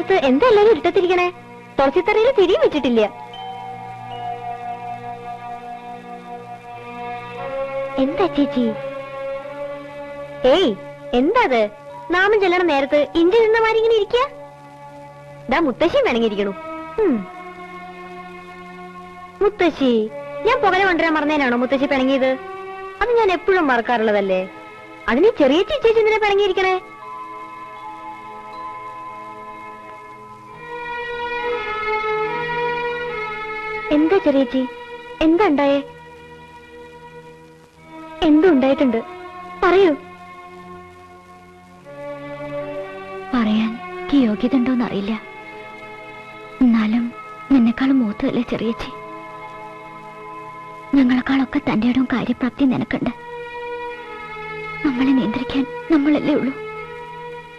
നേരത്ത് എന്താ എല്ലാരും ഇരുട്ടത്തിരിക്കണേ? തുളസിത്തറയിൽ തിരിയും വെച്ചിട്ടില്ല. എന്താ ചേച്ചി? ഏയ് എന്താ അത്? നാമം ചെല്ലണ നേരത്ത് ഇഞ്ചി നിന്നമാരി ഇങ്ങനെ ഇരിക്കുക. ദാ മുത്തശ്ശിയും വേണമെങ്കിരിക്കണു. മുത്തശ്ശി, ഞാൻ പുകല കൊണ്ടുവരാൻ മറന്നേനാണോ മുത്തശ്ശി പിണങ്ങിയത്? അത് ഞാൻ എപ്പോഴും മറക്കാറുള്ളതല്ലേ. അതിന് ചെറിയ ചേച്ചി എന്തിനാ പിണങ്ങിയിരിക്കണേ? എന്താ ചെറിയേച്ചി, എന്താ ഉണ്ടായേ? എന്തുണ്ടായിട്ടുണ്ട് പറയൂ. പറയാൻ എനിക്ക് യോഗ്യത ഉണ്ടോന്ന് അറിയില്ല. എന്നാലും നിന്നെക്കാളും മൂത്തതല്ലേ ചെറിയേച്ചി. ഞങ്ങളെക്കാളൊക്കെ തന്റെ ഇടവും കാര്യപ്രാപ്തി നിനക്കുണ്ട്. നമ്മളെ നിയന്ത്രിക്കാൻ നമ്മളല്ലേ ഉള്ളൂ.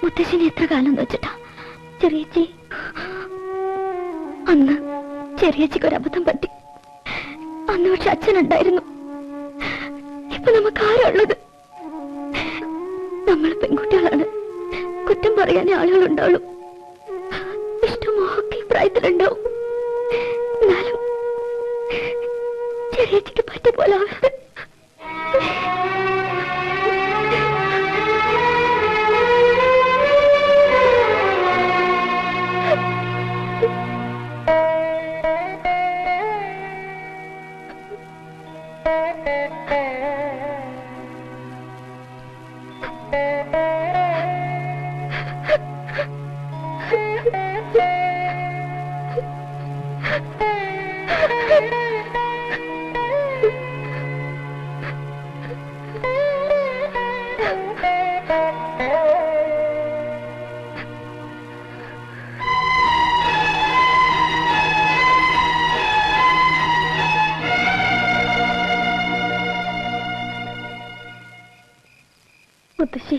മുത്തശ്ശിനെ എത്ര കാലം വെച്ചിട്ടാ ചെറിയേച്ചി? അന്ന് ചെറിയേച്ചിക്ക് ഒരബദ്ധം പറ്റി. അന്ന് പക്ഷെ അച്ഛനുണ്ടായിരുന്നു. ഇപ്പൊ നമുക്ക് ആരുള്ളത്? നമ്മൾ പെൺകുട്ടികളാണ്. കുറ്റം പറയാനേ ആളുകളുണ്ടാവുള്ളൂ. ഇഷ്ടമൊക്കെ പ്രായത്തിലുണ്ടാവും. എന്നാലും ചെറിയേച്ചിക്ക് പറ്റ പോലെ ആവരുത്. മുത്തശ്ശി,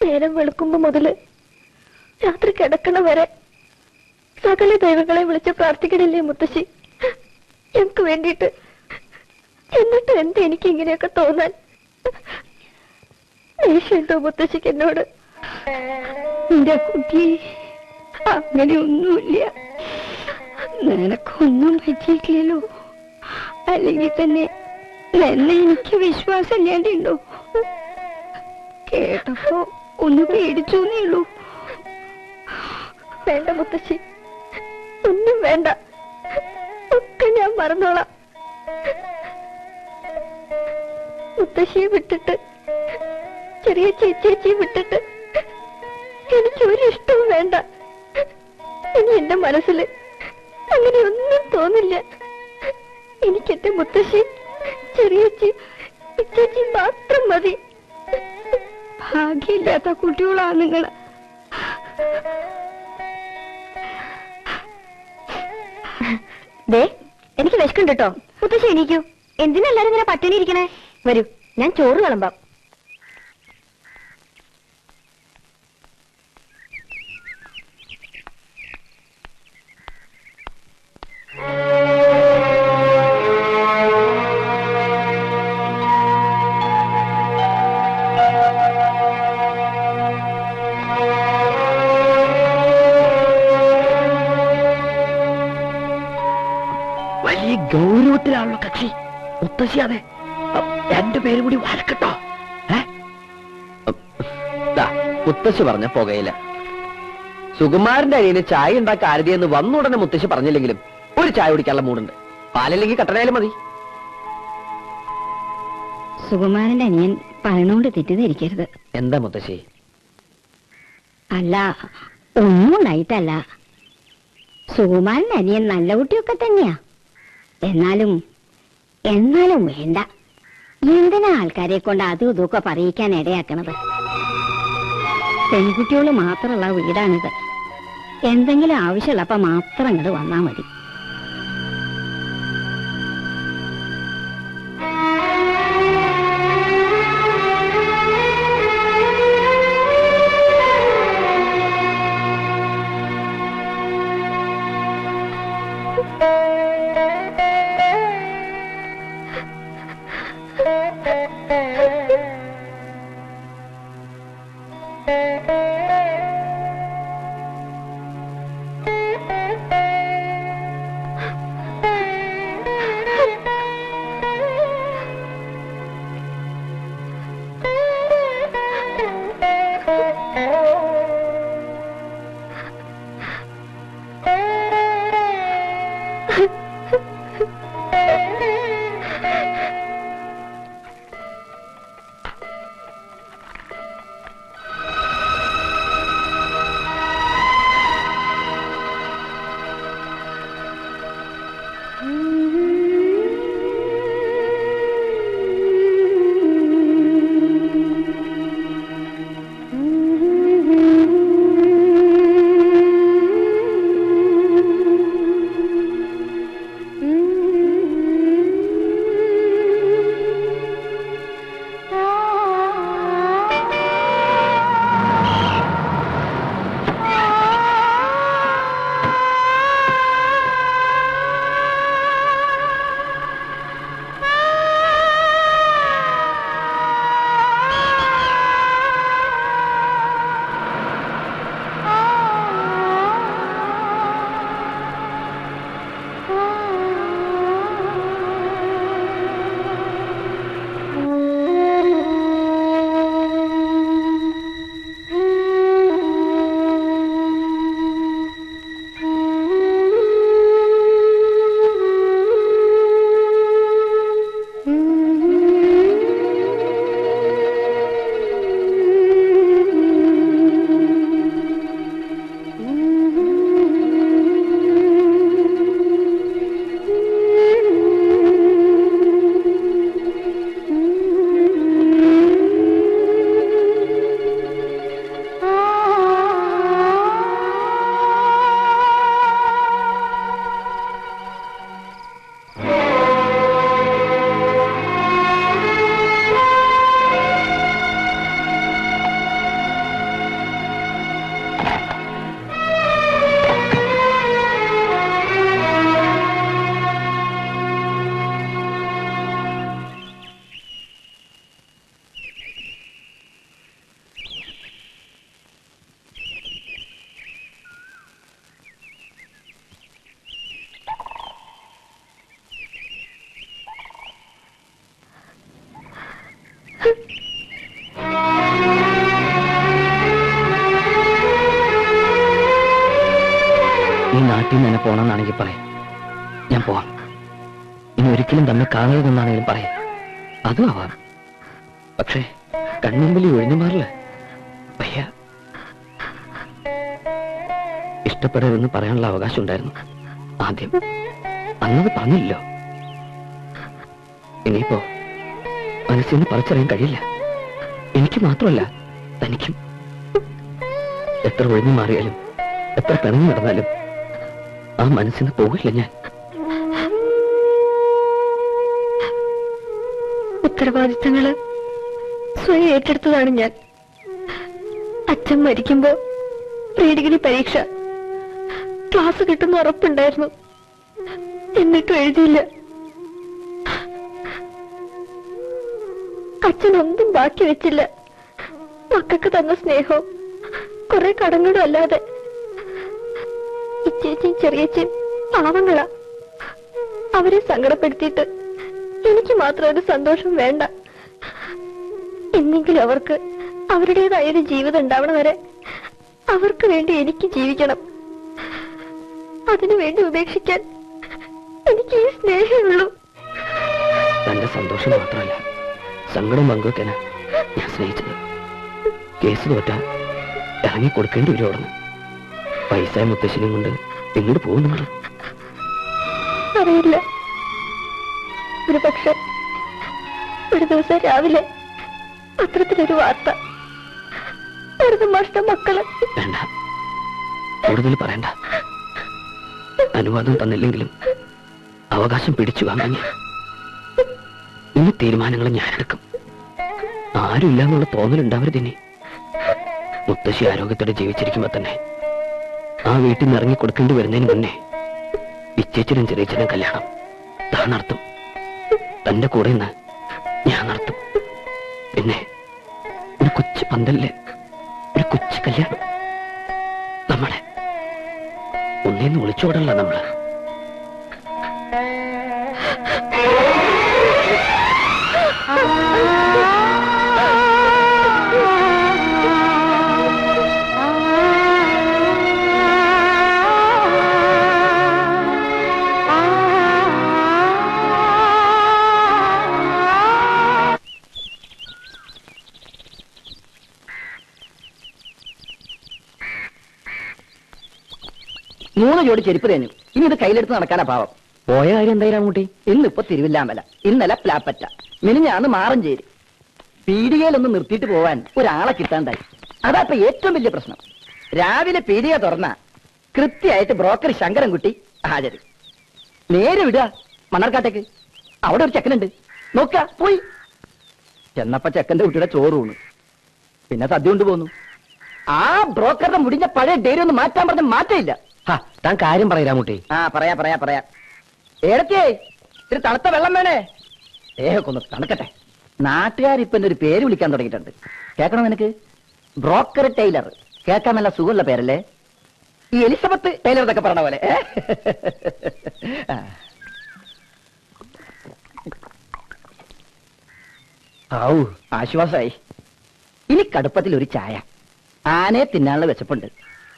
നേരം വെളുക്കുമ്പോ മുതല് രാത്രി കിടക്കണ വരെ സകല ദൈവങ്ങളെ വിളിച്ച് പ്രാർത്ഥിക്കണില്ലേ മുത്തശ്ശി ഞങ്ങൾക്ക് വേണ്ടിയിട്ട്? എന്നിട്ട് എന്താ എനിക്ക് ഇങ്ങനെയൊക്കെ തോന്നാൻ? ദേഷ്യമുണ്ടോ മുത്തശ്ശിക്ക് എന്നോട്? എന്റെ കുട്ടി, അങ്ങനെയൊന്നുമില്ല. നിനക്കൊന്നും പറ്റിയിട്ടില്ലല്ലോ. അല്ലെങ്കിൽ തന്നെ എന്നെ എനിക്ക് വിശ്വാസം ഇല്ലാണ്ടുണ്ടോ? കേട്ടപ്പോ ഒന്ന് പേടിച്ചോന്നേ ഉള്ളൂ. വേണ്ട മുത്തശ്ശി, ഒന്നും വേണ്ട. ഒക്കെ ഞാൻ മറന്നോളാം. മുത്തശ്ശിയെ വിട്ടിട്ട്, ചെറിയ ചേച്ചിയെ വിട്ടിട്ട് എനിക്കൊരു ഇഷ്ടവും വേണ്ട. ഇനി എന്റെ മനസ്സിൽ അങ്ങനെ ഒന്നും തോന്നില്ല. എനിക്കെന്റെ മുത്തശ്ശി, ചെറിയ ചേച്ചി മാത്രം മതി. ഭാഗ്യമില്ലാത്ത കുട്ടികളാണ് നിങ്ങൾ. എനിക്ക് വിശക്കുണ്ട് കേട്ടോ. മുത്തശ്ശി എണീക്കൂ. എന്തിനെല്ലാരും ഇങ്ങനെ പട്ടിണി ഇരിക്കണേ? വരൂ, ഞാൻ ചോറ് വിളമ്പാം. വലിയ ഗൗരവത്തിലാണല്ലോ കക്ഷി. മുത്തശ്ശി, അതെ, എന്റെ പേര് കൂടി വരക്കട്ടോ. മുത്തശ്ശി പറഞ്ഞ പുകയില്ല. സുകുമാരന്റെ അനിയന് ചായ ഉണ്ടാക്കാൻ ആരതിയെന്ന് വന്നുടനെ മുത്തശ്ശി പറഞ്ഞില്ലെങ്കിലും ഒരു ചായ കുടിക്കാനുള്ള മൂടുണ്ട്. പാലല്ലെങ്കിൽ കട്ടനായാലും മതി. സുകുമാരന്റെ അനിയൻ പറയണോണ്ട് തെറ്റിദ്ധരിക്കരുത്. എന്താ മുത്തശ്ശി? അല്ല, ഒന്നും ഉണ്ടായിട്ടല്ല. സുകുമാരന്റെ അനിയൻ നല്ല കുട്ടിയൊക്കെ തന്നെയാ. എന്നാലും വേണ്ട. എന്തിനാ ആൾക്കാരെ കൊണ്ട് അതും ഇതൊക്കെ പറയിക്കാൻ ഇടയാക്കണത്? പെൺകുട്ടികൾ മാത്രമുള്ള വീടാണിത്. എന്തെങ്കിലും ആവശ്യമുള്ളപ്പോ മാത്രം ഇങ്ങോട്ട് വന്നാ മതി. ഈ നാട്ടിൽ നിന്ന് തന്നെ പോണമെന്നാണെങ്കിൽ പറയാം, ഞാൻ പോവാം. ഇനി ഒരിക്കലും തമ്മിൽ കാണരുതെന്നാണെങ്കിലും പറയാം, അതും ആവാം. പക്ഷേ കൺമുമ്പിൽ ഒഴിഞ്ഞു മാറില്ല. വയ്യ. ഇഷ്ടപ്പെടരുതെന്ന് പറയാനുള്ള അവകാശം ഉണ്ടായിരുന്നു ആദ്യം, അന്നത് പറഞ്ഞില്ലല്ലോ. ഇനിയിപ്പോ മനസ്സിൽ നിന്ന് പറിച്ചറിയാൻ കഴിയില്ല. എനിക്ക് മാത്രമല്ല, തനിക്കും. എത്ര ഒഴിഞ്ഞു മാറിയാലും എത്ര പിണങ്ങി നടന്നാലും ആ മനസ്സിന് പോകില്ല ഞാൻ. ഉത്തരവാദിത്തങ്ങള് സ്വയം ഏറ്റെടുത്തതാണ് ഞാൻ. അച്ഛൻ മരിക്കുമ്പോ പ്രീ ഡിഗ്രി പരീക്ഷ ക്ലാസ് കിട്ടുന്ന ഉറപ്പുണ്ടായിരുന്നു, എന്നിട്ടും എഴുതിയില്ല. അച്ഛൻ ഒന്നും ബാക്കി വെച്ചില്ല. മക്കൾക്ക് തന്ന സ്നേഹവും കുറെ കടങ്ങളും അല്ലാതെ. ഇച്ചേച്ചിയും ചെറിയച്ചയും പാവങ്ങളാ. അവരെ സങ്കടപ്പെടുത്തിയിട്ട് എനിക്ക് മാത്രം ഒരു സന്തോഷം വേണ്ട. എന്നെങ്കിലും അവർക്ക് അവരുടേതായ ഒരു ജീവിതം ഉണ്ടാവണ വരെ അവർക്ക് വേണ്ടി എനിക്ക് ജീവിക്കണം. അതിനു വേണ്ടി ഉപേക്ഷിക്കാൻ എനിക്ക് ഈ സ്നേഹമുള്ളൂ. തന്റെ സന്തോഷം മാത്രമല്ല, സങ്കടം പങ്കുവെക്കാനാ ഞാൻ സ്നേഹിച്ചത്. കേസ് തോറ്റാൽ ഇറങ്ങി കൊടുക്കേണ്ടി വരുവായിരുന്നു. പൈസ മുത്തശ്ശിനെയും കൊണ്ട് എങ്ങോട്ട് പോകും നിങ്ങൾ? അറിയില്ല. ഒരു പക്ഷെ ഒരു ദിവസം രാവിലെ പത്രത്തിലൊരു വാർത്ത, ഒരു മാഷ്ട മക്കള്. വേണ്ട, കൂടുതൽ പറയണ്ട. അനുവാദം തന്നില്ലെങ്കിലും അവകാശം പിടിച്ചു വാങ്ങി. ഇനി തീരുമാനങ്ങൾ ഞാനെടുക്കും. ആരുമില്ല എന്നുള്ള തോന്നലുണ്ടാവരുത് ഇനി. മുത്തശ്ശി ആരോഗ്യത്തോടെ ജീവിച്ചിരിക്കുമ്പോ തന്നെ ആ വീട്ടിൽ നിന്ന് ഇറങ്ങി കൊടുക്കേണ്ടി വരുന്നതിന് മുന്നേ ഇച്ചേച്ചനും ചെറിയച്ചനും കല്യാണം താൻ നടത്തും. തന്റെ കൂടെ നിന്ന് ഞാൻ നടത്തും. പിന്നെ ഒരു കൊച്ചു പന്തലില് ഒരു കൊച്ചു കല്യാണം. നമ്മളെ ഒന്നേന്ന് വിളിച്ചോടല്ല നമ്മള്. 3 ജോഡി ചെരുപ്പ് തേഞ്ഞു. ഇനി ഇത് കയ്യിലെടുത്ത് നടക്കാനാ പാവം. പോയ കാര്യം എന്തായാലും രാമൂട്ടി? ഇന്നിപ്പോ തിരുവില്ലാമല, ഇന്നലെ പ്ലാപ്പറ്റ, മിനിഞ്ഞാന്ന് മാറഞ്ചേരി. പീടികയിലൊന്ന് നിർത്തിയിട്ട് പോവാൻ ഒരാളെ കിട്ടാണ്ടായി. അതാ ഇപ്പൊ ഏറ്റവും വലിയ പ്രശ്നം. രാവിലെ പീടിക തുറന്ന കൃത്യമായിട്ട് ബ്രോക്കർ ശങ്കരൻകുട്ടി ഹാജര്. നേരെ വിടുക മണ്ണാർക്കാട്ടേക്ക്. അവിടെ ഒരു ചെക്കനുണ്ട്, നോക്ക പോയി. ചെന്നപ്പ ചെക്കന്റെ കുട്ടിയുടെ ചോറൂണ്, പിന്നെ സദ്യ കൊണ്ട് പോന്നു. ആ ബ്രോക്കറുടെ മുടിഞ്ഞ പഴയ ഡേരി ഒന്ന് മാറ്റാൻ പറഞ്ഞ മാറ്റമില്ല. താൻ കാര്യം പറയാ രാമൂട്ടി. ആ പറയാ ഏടത്തിയേ, ഇത്തിരി തണുത്ത വെള്ളം വേണേ. ദേഹക്കൊന്ന് തണുക്കട്ടെ. നാട്ടുകാരിപ്പൊ എന്റെ ഒരു പേര് വിളിക്കാൻ തുടങ്ങിയിട്ടുണ്ട്. കേൾക്കണോ നിനക്ക്? Broker tailor. കേൾക്കാൻ നല്ല സുഖമുള്ള പേരല്ലേ? ഈ എലിസബത്ത് ടൈലർ എന്നൊക്കെ പറഞ്ഞ പോലെ. ഔ, ആശ്വാസമായി. ഇനി കടുപ്പത്തിൽ ഒരു ചായ. ആനയെ തിന്നാനുള്ള വിശപ്പുണ്ട്.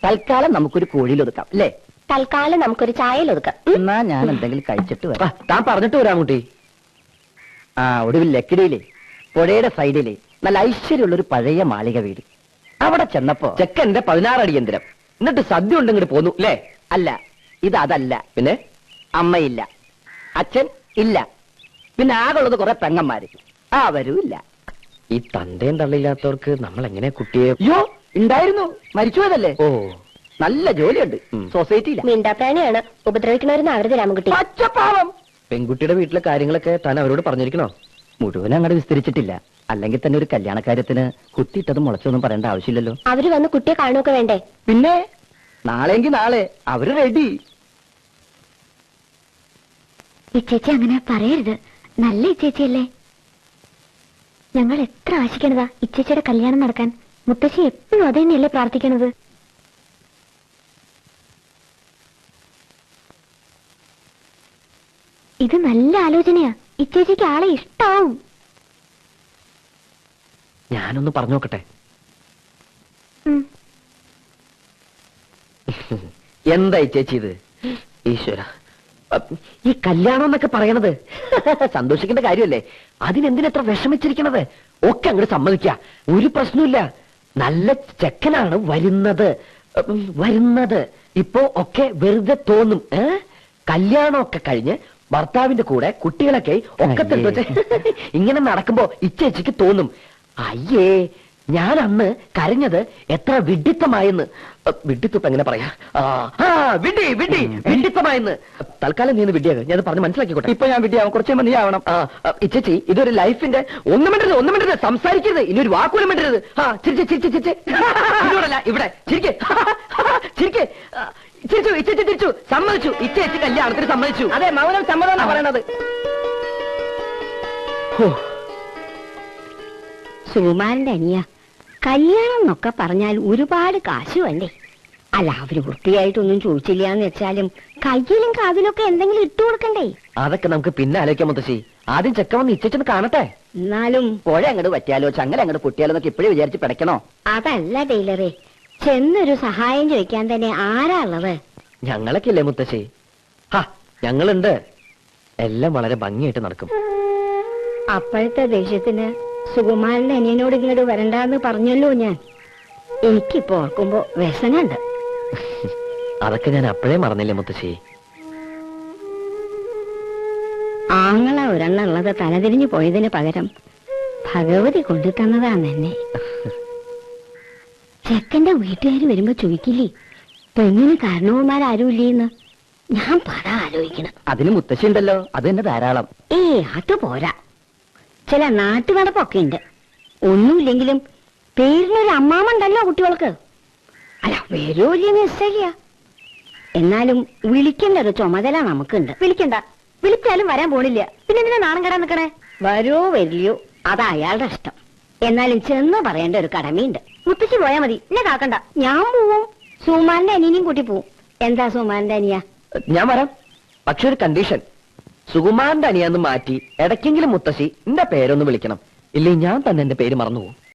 തൽക്കാലം നമുക്കൊരു കോഴിയിൽ ഒതുക്കാം അല്ലേ? തൽക്കാലം നമുക്കൊരു ചായയിൽ ഒതുക്കാം. എന്നാ ഞാൻ എന്തെങ്കിലും കഴിച്ചിട്ട് വരാം. താൻ പറഞ്ഞിട്ട് വരാമൂട്ടി. ആ ഒടുവിൽ ലക്കിടിയിലെ പുഴയുടെ സൈഡിലെ നല്ല ഐശ്വര്യമുള്ള ഒരു പഴയ മാളിക വീട്. അവിടെ ചെന്നപ്പോ ചെക്കന്റെ 16 അടി യന്ത്രം, എന്നിട്ട് സദ്യ ഉണ്ടെങ്കിൽ പോന്നു അല്ലേ? അല്ല, അതല്ല. പിന്നെ അമ്മയില്ല, അച്ഛൻ ഇല്ല, പിന്നെ ആകുള്ളത് കുറെ പെങ്ങന്മാര്, അവരും ഇല്ല. ഈ തന്തയും തള്ളില്ലാത്തവർക്ക് നമ്മൾ എങ്ങനെ കുട്ടിയെ? അയ്യോ, ഉണ്ടായിരുന്നു, മരിച്ചുപോയതല്ലേ. ഓ, നല്ല ജോലിയുണ്ട് സൊസൈറ്റിയില. മിണ്ടാപ്രാണിയാണ്, ഉപദ്രവിക്കണവരെന്ന് അവരുടെ രാമൻകുട്ടി. പച്ചപ്പാവം. പെൺകുട്ടിയുടെ വീട്ടിലെ കാര്യങ്ങളൊക്കെ താൻ അവരോട് പറഞ്ഞിരിക്കണോ? മുഴുവൻ അങ്ങോട്ട് വിസ്തരിച്ചിട്ടില്ല. അല്ലെങ്കിൽ തന്നെ ഒരു കല്യാണക്കാര്യത്തിന് കുത്തിയിട്ടതും മുളച്ചൊന്നും പറയേണ്ട ആവശ്യമില്ലല്ലോ. അവര് വന്ന് കുട്ടിയെ കാണുകയൊക്കെ വേണ്ടേ? പിന്നെ നാളെങ്കിൽ നാളെ അവര് റെഡി. ഇച്ചേച്ചി അങ്ങനെ പറയരുത്, നല്ല ഇച്ചേച്ചിയല്ലേ. ഞങ്ങൾ എത്ര ആശിക്കണതാ ഇച്ചേച്ചിയുടെ കല്യാണം നടക്കാൻ. മുത്തശ്ശി എപ്പോഴും അത് തന്നെയല്ലേ പ്രാർത്ഥിക്കണത്. ഇത് നല്ല ആലോചനയാ. ഇച്ചേച്ചിക്ക് ആളെ ഇഷ്ടാവും. ഞാനൊന്ന് പറഞ്ഞു നോക്കട്ടെ. എന്തായി ചേച്ചി ഇത്? ഈശ്വര, ഈ കല്യാണം എന്നൊക്കെ പറയണത് സന്തോഷിക്കേണ്ട കാര്യമല്ലേ? അതിനെന്തിനെത്ര വിഷമിച്ചിരിക്കണത്? ഒക്കെ അങ്ങോട്ട് സമ്മതിക്ക, ഒരു പ്രശ്നമില്ല. നല്ല ചെക്കനാണ് വരുന്നത്. ഇപ്പോ ഒക്കെ വെറുതെ തോന്നും. കല്യാണമൊക്കെ കഴിഞ്ഞ് ഭർത്താവിന്റെ കൂടെ കുട്ടികളൊക്കെ ഒക്കെ വെച്ച് ഇങ്ങനെ നടക്കുമ്പോ ഇച്ചേച്ചിക്ക് തോന്നും, അയ്യേ ഞാൻ അന്ന് കരഞ്ഞത് എത്ര വിഡിത്തമായെന്ന്. വിഡിത്തം എങ്ങനെ പറയാ? വിഡിത്തമായെന്ന്. തൽക്കാലം നീ വിഡിയാകും, ഞാൻ പറഞ്ഞ് മനസ്സിലാക്കിക്കോട്ടെ. ഇപ്പൊ ഞാൻ വിഡിയാവും, കുറച്ച് നീ ആവണം. ഇച്ചേച്ചി, ഇതൊരു ലൈഫിന്റെ ഒന്നും മിണ്ടരുത്, സംസാരിക്കരുത്, ഇനി ഒരു വാക്കുപോലും മിണ്ടരുത്. ചിരിച്ചോടല്ല ഇവിടെ ചിരിക്ക്. ചിരിച്ചു, സമ്മതിച്ചു. ഇച്ചേച്ചി കല്യാണത്തിന് സമ്മതിച്ചു. അതെ, മൗനം സമ്മതം എന്നാ പറയണത്. സുകുമാരന്റെ അനിയ, കല്യാണം എന്നൊക്കെ പറഞ്ഞാൽ ഒരുപാട് കാശ് വേണ്ടേ? അല്ല, അവര് വൃത്തിയായിട്ടൊന്നും ചോദിച്ചില്ല എന്ന് വെച്ചാലും കയ്യിലും കാതിലൊക്കെ എന്തെങ്കിലും ഇട്ടു കൊടുക്കണ്ടേ? അതൊക്കെ നമുക്ക് പിന്നെ ആലോചിക്കാം മുത്തശ്ശി. ആദ്യം ചെക്കൻ വന്ന് ഇച്ചേച്ചൊന്ന് കാണട്ടെ. എന്നാലും പുഴ അങ്ങോട്ട് പറ്റിയാലോ ചങ്ങല അങ്ങോട്ട് പൊട്ടിയാലോ എന്നൊക്കെ ഇപ്പോഴേ വിചാരിച്ച് പിടയ്ക്കണോ? അതല്ല ടൈലറെ, ചെന്നൊരു സഹായം ചോദിക്കാൻ തന്നെ ആരാ ഉള്ളത്? ഞങ്ങളൊക്കെ ഇല്ലേ മുത്തശ്ശി? ഞങ്ങളുണ്ട്. എല്ലാം വളരെ ഭംഗിയായിട്ട് നടക്കും. അപ്പോഴത്തെ ദേഷ്യത്തിന് സുകുമാരന്റെ അനിയനോട് ഇങ്ങോട്ട് വരണ്ടാന്ന് പറഞ്ഞല്ലോ ഞാൻ. എനിക്കിപ്പോ ഓർക്കുമ്പോ വ്യസനുണ്ട്. അതൊക്കെ ഞാൻ അപ്പോഴേ മറന്നില്ലേ മുത്തശ്ശി? ആങ്ങള ഒരെണ്ണം ഉള്ളത് തലതിരിഞ്ഞു പോയതിന് പകരം ഭഗവതി കൊണ്ടു തന്നതാന്ന് എന്നെ. ചെക്കന്റെ വീട്ടുകാര് വരുമ്പോ ചോദിക്കില്ലേ, പെണ്ണിന് കാരണവന്മാരാരും ഇല്ലേന്ന്? ഞാൻ പറ ആലോചിക്കണം. അതിന് മുത്തശ്ശി ഉണ്ടല്ലോ, അത് തന്നെ ധാരാളം. അത് പോരാ, ചില നാട്ടു നടപ്പൊക്കെ ഉണ്ട്. ഒന്നുമില്ലെങ്കിലും പേരിനൊരു അമ്മാമുണ്ടല്ലോ കുട്ടികൾക്ക്. അല്ല, വരൂല്ലേ നിശ്ചയ. എന്നാലും വിളിക്കേണ്ട ഒരു ചുമതല നമുക്കുണ്ട്. വിളിച്ചാലും വരാൻ പോണില്ല, പിന്നെ എന്തിനാ നാണം കെടാൻ നിൽക്കണേ? വരോ വരില്ലയോ അത് അയാളുടെ ഇഷ്ടം. എന്നാലും ചെന്ന് പറയേണ്ട ഒരു കടമയുണ്ട്. മുത്തശ്ശി പോയാ മതി, എന്നെ കാക്കണ്ട. ഞാൻ പോവും, സുമാന്റെ അനിയനെയും കൂട്ടി പോവും. എന്താ സുമാന്റെ അനിയ? ഞാൻ വരാം, പക്ഷെ ഒരു കണ്ടീഷൻ. സുകുമാരന്റെ അനിയാന്ന് മാറ്റി ഇടയ്ക്കെങ്കിലും മുത്തശ്ശി എന്റെ പേരൊന്ന് വിളിക്കണം. ഇല്ലേ ഞാൻ തന്നെ എന്റെ പേര് മറന്നുപോകും.